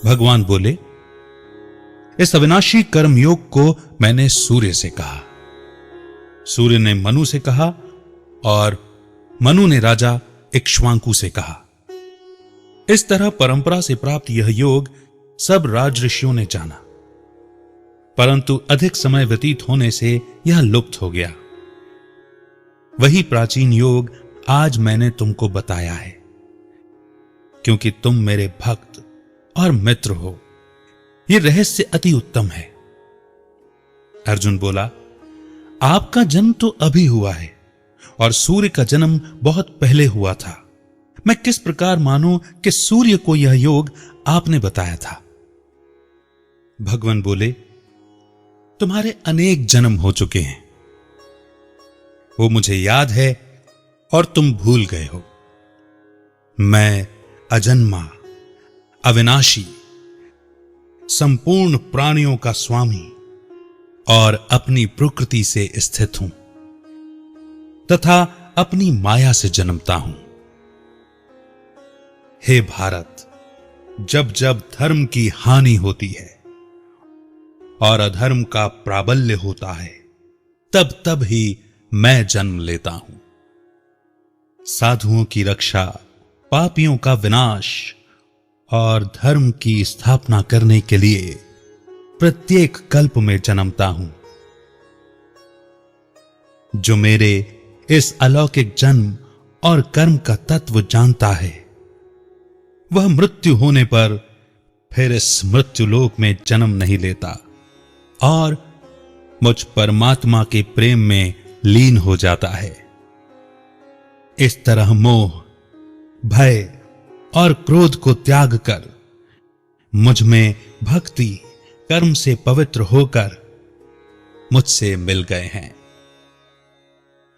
भगवान बोले, इस अविनाशी कर्मयोग को मैंने सूर्य से कहा, सूर्य ने मनु से कहा और मनु ने राजा इक्ष्वाकु से कहा। इस तरह परंपरा से प्राप्त यह योग सब राज ऋषियों ने जाना, परंतु अधिक समय व्यतीत होने से यह लुप्त हो गया। वही प्राचीन योग आज मैंने तुमको बताया है, क्योंकि तुम मेरे भक्त और मित्र हो। यह रहस्य अति उत्तम है। अर्जुन बोला, आपका जन्म तो अभी हुआ है और सूर्य का जन्म बहुत पहले हुआ था। मैं किस प्रकार मानूं कि सूर्य को यह योग आपने बताया था? भगवान बोले, तुम्हारे अनेक जन्म हो चुके हैं, वो मुझे याद है और तुम भूल गए हो। मैं अजन्मा, अविनाशी, संपूर्ण प्राणियों का स्वामी और अपनी प्रकृति से स्थित हूं तथा अपनी माया से जन्मता हूं। हे भारत, जब जब धर्म की हानि होती है और अधर्म का प्राबल्य होता है, तब तब ही मैं जन्म लेता हूं। साधुओं की रक्षा, पापियों का विनाश और धर्म की स्थापना करने के लिए प्रत्येक कल्प में जन्मता हूं। जो मेरे इस अलौकिक जन्म और कर्म का तत्व जानता है, वह मृत्यु होने पर फिर इस मृत्युलोक में जन्म नहीं लेता और मुझ परमात्मा के प्रेम में लीन हो जाता है। इस तरह मोह, भय और क्रोध को त्याग कर मुझ में भक्ति कर्म से पवित्र होकर मुझसे मिल गए हैं।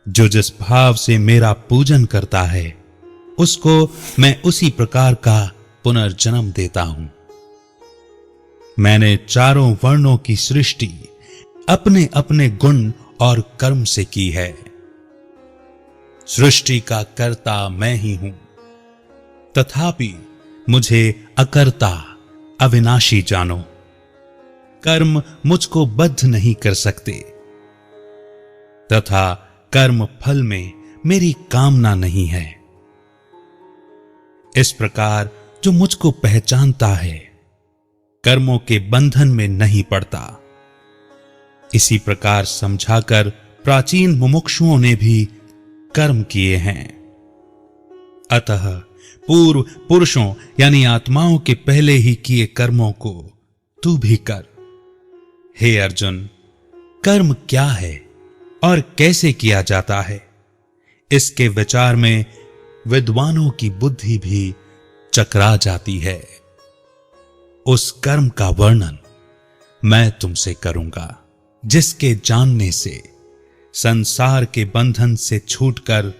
जो जिस भाव से मेरा पूजन करता है, उसको मैं उसी प्रकार का पुनर्जन्म देता हूं। मैंने चारों वर्णों की सृष्टि अपने अपने गुण और कर्म से की है। सृष्टि का कर्ता मैं ही हूं, तथापि मुझे अकर्ता, अविनाशी जानो। कर्म मुझको बद्ध नहीं कर सकते तथा कर्म फल में मेरी कामना नहीं है। इस प्रकार जो मुझको पहचानता है, कर्मों के बंधन में नहीं पड़ता। इसी प्रकार समझाकर प्राचीन मुमुक्षुओं ने भी कर्म किए हैं। अतः पूर्व पुरुषों यानी आत्माओं के पहले ही किए कर्मों को तू भी कर। हे अर्जुन, कर्म क्या है और कैसे किया जाता है, इसके विचार में विद्वानों की बुद्धि भी चकरा जाती है। उस कर्म का वर्णन मैं तुमसे करूंगा, जिसके जानने से संसार के बंधन से छूटकर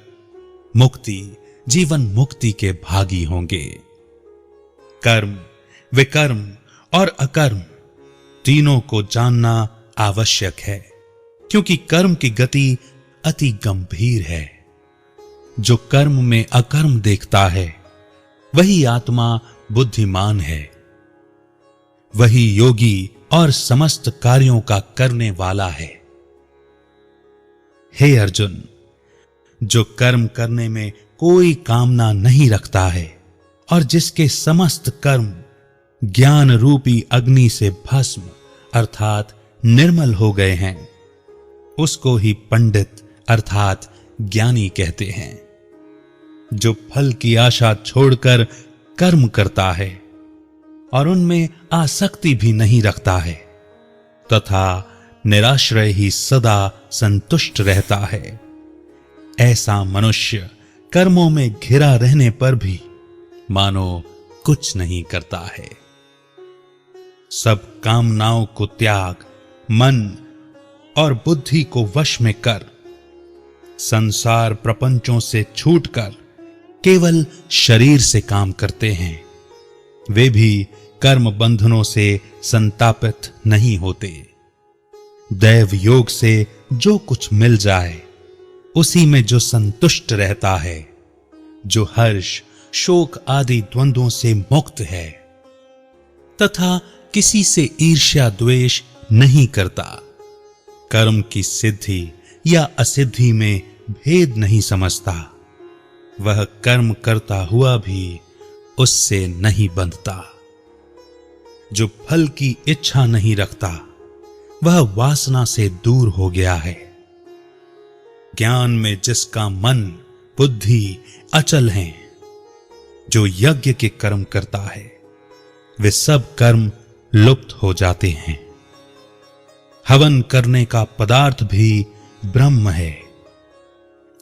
मुक्ति, जीवन मुक्ति के भागी होंगे। कर्म, विकर्म और अकर्म तीनों को जानना आवश्यक है, क्योंकि कर्म की गति अति गंभीर है। जो कर्म में अकर्म देखता है, वही आत्मा बुद्धिमान है, वही योगी और समस्त कार्यों का करने वाला है। हे अर्जुन, जो कर्म करने में कोई कामना नहीं रखता है और जिसके समस्त कर्म ज्ञान रूपी अग्नि से भस्म अर्थात निर्मल हो गए हैं, उसको ही पंडित अर्थात ज्ञानी कहते हैं। जो फल की आशा छोड़कर कर्म करता है और उनमें आसक्ति भी नहीं रखता है तथा निराश्रय ही सदा संतुष्ट रहता है, ऐसा मनुष्य कर्मों में घिरा रहने पर भी मानो कुछ नहीं करता है। सब कामनाओं को त्याग, मन और बुद्धि को वश में कर, संसार प्रपंचों से छूटकर केवल शरीर से काम करते हैं। वे भी कर्म बंधनों से संतापित नहीं होते। दैव योग से जो कुछ मिल जाए, उसी में जो संतुष्ट रहता है, जो हर्ष, शोक आदि द्वंद्वों से मुक्त है, तथा किसी से ईर्ष्या द्वेष नहीं करता, कर्म की सिद्धि या असिद्धि में भेद नहीं समझता, वह कर्म करता हुआ भी उससे नहीं बंधता, जो फल की इच्छा नहीं रखता, वह वासना से दूर हो गया है। ज्ञान में जिसका मन बुद्धि अचल है, जो यज्ञ के कर्म करता है, वे सब कर्म लुप्त हो जाते हैं। हवन करने का पदार्थ भी ब्रह्म है,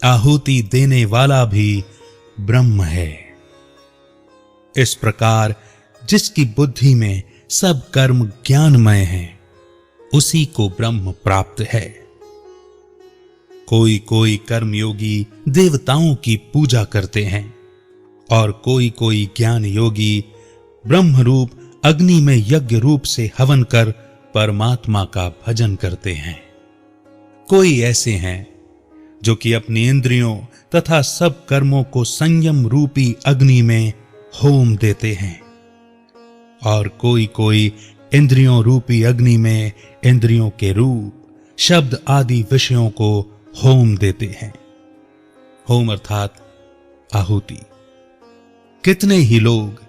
आहुति देने वाला भी ब्रह्म है। इस प्रकार जिसकी बुद्धि में सब कर्म ज्ञानमय हैं, उसी को ब्रह्म प्राप्त है। कोई कोई कर्मयोगी देवताओं की पूजा करते हैं और कोई कोई ज्ञान योगी ब्रह्म रूप अग्नि में यज्ञ रूप से हवन कर परमात्मा का भजन करते हैं। कोई ऐसे हैं जो कि अपनी इंद्रियों तथा सब कर्मों को संयम रूपी अग्नि में होम देते हैं, और कोई कोई इंद्रियों रूपी अग्नि में इंद्रियों के रूप, शब्द आदि विषयों को होम देते हैं। होम अर्थात आहुति। कितने ही लोग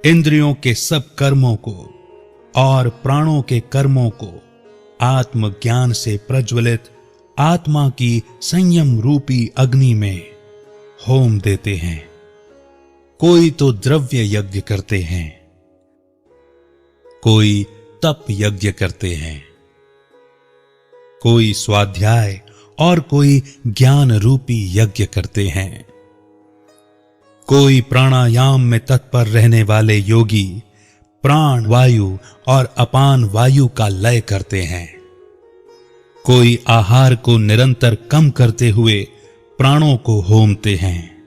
इंद्रियों के सब कर्मों को और प्राणों के कर्मों को आत्मज्ञान से प्रज्वलित आत्मा की संयम रूपी अग्नि में होम देते हैं। कोई तो द्रव्य यज्ञ करते हैं, कोई तप यज्ञ करते हैं, कोई स्वाध्याय और कोई ज्ञान रूपी यज्ञ करते हैं। कोई प्राणायाम में तत्पर रहने वाले योगी प्राण वायु और अपान वायु का लय करते हैं। कोई आहार को निरंतर कम करते हुए प्राणों को होमते हैं।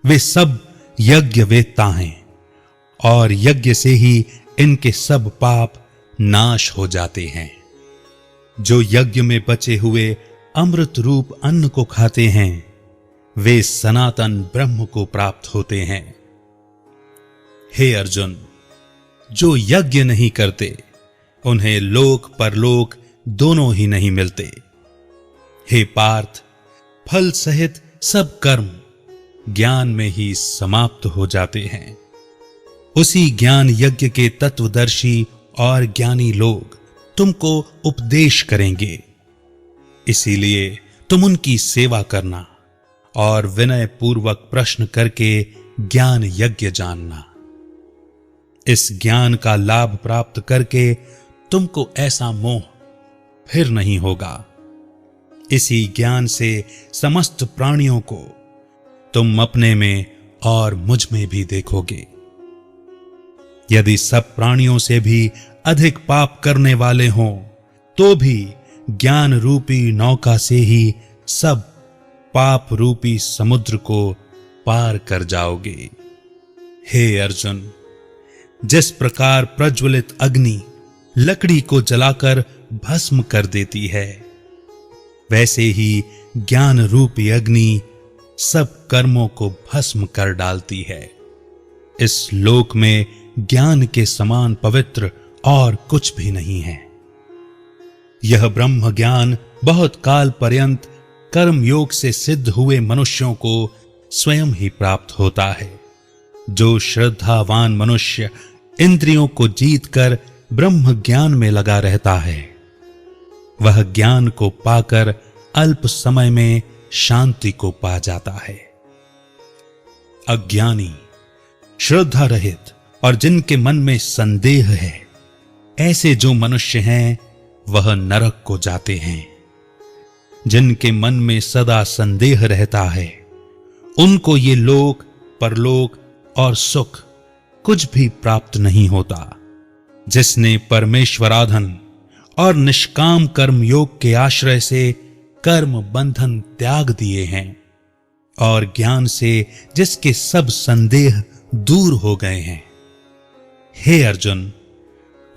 वे सब यज्ञ वेत्ता हैं और यज्ञ से ही इनके सब पाप नाश हो जाते हैं। जो यज्ञ में बचे हुए अमृत रूप अन्न को खाते हैं, वे सनातन ब्रह्म को प्राप्त होते हैं। हे अर्जुन, जो यज्ञ नहीं करते, उन्हें लोक परलोक दोनों ही नहीं मिलते। हे पार्थ, फल सहित सब कर्म ज्ञान में ही समाप्त हो जाते हैं। उसी ज्ञान यज्ञ के तत्वदर्शी और ज्ञानी लोग तुमको उपदेश करेंगे। इसीलिए तुम उनकी सेवा करना और विनय पूर्वक प्रश्न करके ज्ञान यज्ञ जानना। इस ज्ञान का लाभ प्राप्त करके तुमको ऐसा मोह फिर नहीं होगा। इसी ज्ञान से समस्त प्राणियों को तुम अपने में और मुझ में भी देखोगे। यदि सब प्राणियों से भी अधिक पाप करने वाले हों, तो भी ज्ञान रूपी नौका से ही सब पाप रूपी समुद्र को पार कर जाओगे। हे अर्जुन, जिस प्रकार प्रज्वलित अग्नि लकड़ी को जलाकर भस्म कर देती है, वैसे ही ज्ञान रूपी अग्नि सब कर्मों को भस्म कर डालती है। इस लोक में ज्ञान के समान पवित्र और कुछ भी नहीं है। यह ब्रह्म ज्ञान बहुत काल पर्यंत कर्म योग से सिद्ध हुए मनुष्यों को स्वयं ही प्राप्त होता है। जो श्रद्धावान मनुष्य इंद्रियों को जीतकर ब्रह्म ज्ञान में लगा रहता है, वह ज्ञान को पाकर अल्प समय में शांति को पा जाता है। अज्ञानी, श्रद्धा रहित और जिनके मन में संदेह है, ऐसे जो मनुष्य हैं, वह नरक को जाते हैं। जिनके मन में सदा संदेह रहता है, उनको ये लोक परलोक और सुख कुछ भी प्राप्त नहीं होता। जिसने परमेश्वराधन और निष्काम कर्म योग के आश्रय से कर्म बंधन त्याग दिए हैं और ज्ञान से जिसके सब संदेह दूर हो गए हैं, हे अर्जुन,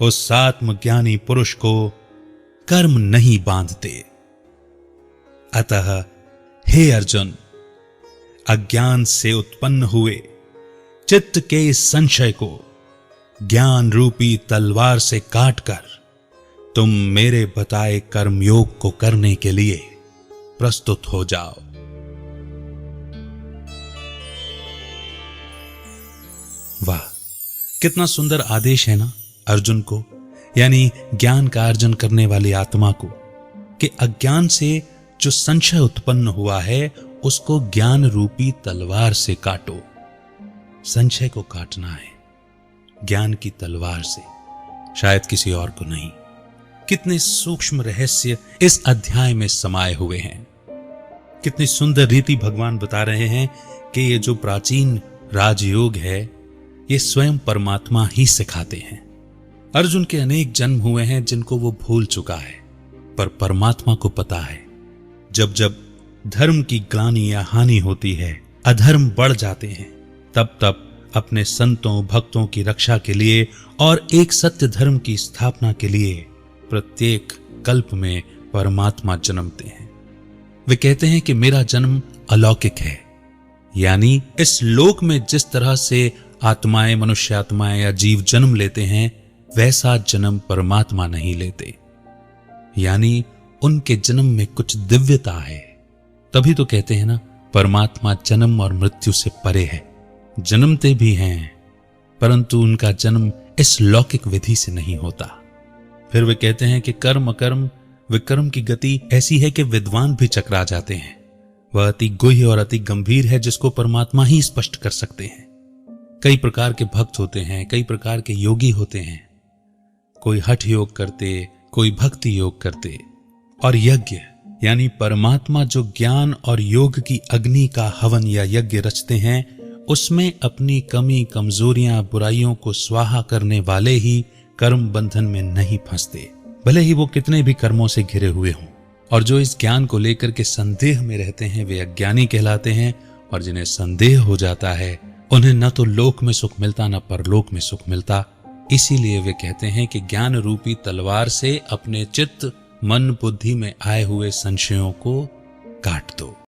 उस आत्मज्ञानी पुरुष को कर्म नहीं बांधते। अतः हे अर्जुन, अज्ञान से उत्पन्न हुए चित्त के इस संशय को ज्ञान रूपी तलवार से काटकर तुम मेरे बताए कर्मयोग को करने के लिए प्रस्तुत हो जाओ। वाह, कितना सुंदर आदेश है ना अर्जुन को, यानी ज्ञान का अर्जन करने वाली आत्मा को, कि अज्ञान से जो संशय उत्पन्न हुआ है उसको ज्ञान रूपी तलवार से काटो। संशय को काटना है ज्ञान की तलवार से, शायद किसी और को नहीं। कितने सूक्ष्म रहस्य इस अध्याय में समाये हुए हैं। कितनी सुंदर रीति भगवान बता रहे हैं कि ये जो प्राचीन राजयोग है ये स्वयं परमात्मा ही सिखाते हैं। अर्जुन के अनेक जन्म हुए हैं जिनको वो भूल चुका है, पर परमात्मा को पता है जब जब धर्म की ग्लानि या हानि होती है, अधर्म बढ़ जाते हैं, तब तब अपने संतों भक्तों की रक्षा के लिए और एक सत्य धर्म की स्थापना के लिए प्रत्येक कल्प में परमात्मा जन्मते हैं। वे कहते हैं कि मेरा जन्म अलौकिक है, यानी इस लोक में जिस तरह से आत्माएं, मनुष्य आत्माएं या जीव जन्म लेते हैं वैसा जन्म परमात्मा नहीं लेते, यानी उनके जन्म में कुछ दिव्यता है। तभी तो कहते हैं ना, परमात्मा जन्म और मृत्यु से परे है। जन्मते भी हैं परंतु उनका जन्म इस लौकिक विधि से नहीं होता। फिर वे कहते हैं कि कर्म अकर्म विकर्म की गति ऐसी है कि विद्वान भी चकरा जाते हैं। वह अति गुह्य और अति गंभीर है जिसको परमात्मा ही स्पष्ट कर सकते हैं। कई प्रकार के भक्त होते हैं, कई प्रकार के योगी होते हैं। कोई हठ योग करते, कोई भक्ति योग करते, और यज्ञ यानी परमात्मा जो ज्ञान और योग की अग्नि का हवन या यज्ञ रचते हैं उसमें अपनी कमी, कमजोरियां, बुराइयों को स्वाहा करने वाले ही कर्म बंधन में नहीं फंसते, भले ही वो कितने भी कर्मों से घिरे हुए हों। और जो इस ज्ञान को लेकर के संदेह में रहते हैं वे अज्ञानी कहलाते हैं, और जिन्हें संदेह हो जाता है उन्हें न तो लोक में सुख मिलता न परलोक में सुख मिलता। इसीलिए वे कहते हैं कि ज्ञान रूपी तलवार से अपने चित्त, मन, बुद्धि में आए हुए संशयों को काट दो।